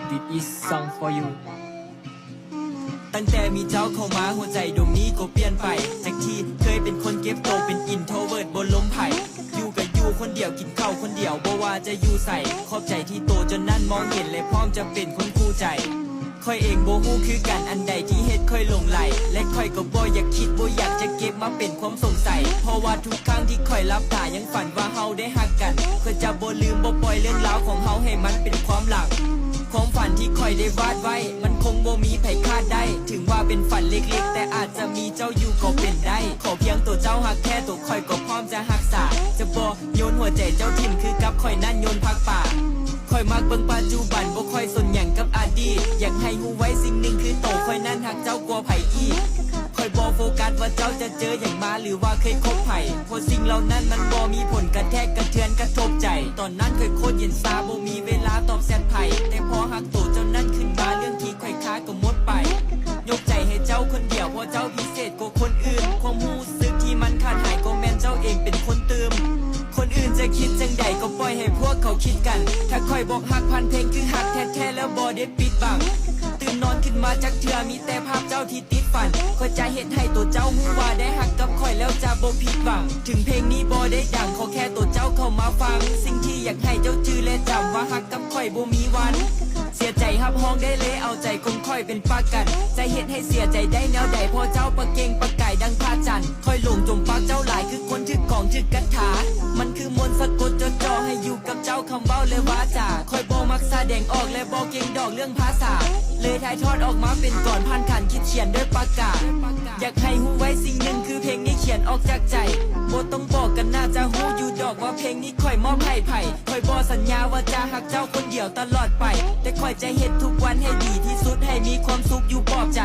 This is song for you ตั้งแต่มีเจ้าเข้ามาหัวใจดวงนี้ก็เปลี่ยนไปจากที่เคยเป็นคนเก็บโตเป็นอินโทรเวิร์ดบนล้มไผ่อยู่กับอยู่คนเดียวกินข้าวคนเดียวบ่ว่าจะอยู่ใส่ขอบใจที่โตจนนั้นมองเห็นและพร้อมจะเป็นคนคู่ใจค่อยเองบ่ฮู้คือกันอันใดที่เฮ็ดค่อยหลงไหลและค่อยก็บ่อยากคิดบ่อยากจะเก็บมาเป็นความสงสัยเพราะว่าทุกครั้งที่ค่อยรับตายังฝันว่าเฮาได้ฮักกันก็จะบ่ลืมบ่ปล่อยเรื่องราวของเฮาให้มันเป็นความหลังความฝันที่ค่อยได้วาดไว้มันคงบ่มีไผคาดได้ถึงว่าเป็นฝันเล็กๆแต่อาจจะมีเจ้าอยู่ก็เป็นได้ขอเพียงตัวเจ้าฮักแค่ตัวค่อยก็พร้อมจะรักษาจะบ่โยนหัวใจเจ้าทิ่มคือกับค่อยนั่นโยนพักป่าค่อยมักเบิ่งปัจจุบันบ่ค่อยสนหยังกับอดีตอยากให้ฮู้ไว้สิ่งหนึ่งคือโตค่อยนั้นฮักเจ้ากว่าไผอีกค่อยบ่โฟกัสว่าเจ้าจะเจออย่างมาหรือว่าเคยคบไผเพราะสิ่งเหล่านั้นมันบ่มีผลกระแทกกระเทือนกระทบใจตอนนั้นค่อยโคตรเย็นซาบ่มีเวลาตอบแชทไผแต่พอฮักโตเจ้านั้นขึ้นมาเรื่องที่ค่อยค้าก็หมดไปยกใจให้เจ้าคนเดียวเพราะเจ้าพิเศษกว่าคนอื่นความรู้สึกที่มันขาดหายก็แม่นเจ้าเองเป็นคนเติมคนอื่นจะคิดจังใดก็ปล่อยให้พวกเขาคิดกันถ้าค่อยบอกฮักพันเพลงคือฮักแท้ๆแล้วบ่ได้ปิดบังตื่นนอนขึ้นมาจากเทื่อมีแต่ภาพเจ้าที่ติดฝันค่อยจะเฮ็ดให้ตัวเจ้าฮู้ว่าได้ฮักกับค่อยแล้วจะบ่ผิดหวังถึงเพลงนี้บ่ได้ดังขอแค่ตัวเจ้าเข้ามาฟังสิ่งที่อยากให้เจ้าจื้อและจำว่าฮักกับค่อยบ่มีวันเสียใจฮับห้องได้เลยเอาใจคงค่อยเป็นปากกันใจเฮ็ดให้เสียใจได้แนวใดพอเจ้าประเก่งประกายดังพระจันทร์ค่อยหลงจมปากเจ้าหลายคือคนถึกของถึกกัทามันคือมนต์สะกดจดจ่อให้อยู่กับเจ้าคำเว้าและวาจาค่อยบ่มักแสดงออกและบ่เก่งดอกเรื่องภาษาเลยถ่ายทอดออกมาเป็นก่อนผ่านขันคิดเขียนด้วยปากกาอยากให้ฮู้ไว้สิ่งหนึ่งคือเพลงนี้เขียนออกจากใจบ่ต้องบอกกันน่าจะฮู้อยู่ดอกว่าเพลงนี้ค่อยมอบให้ไผค่อยบ่สัญญาว่าจะฮักเจ้าคนเดียวตลอดไปแต่ค่อยจะเฮ็ดทุกวันให้ดีที่สุดให้มีความสุขอยู่ปลอบใจ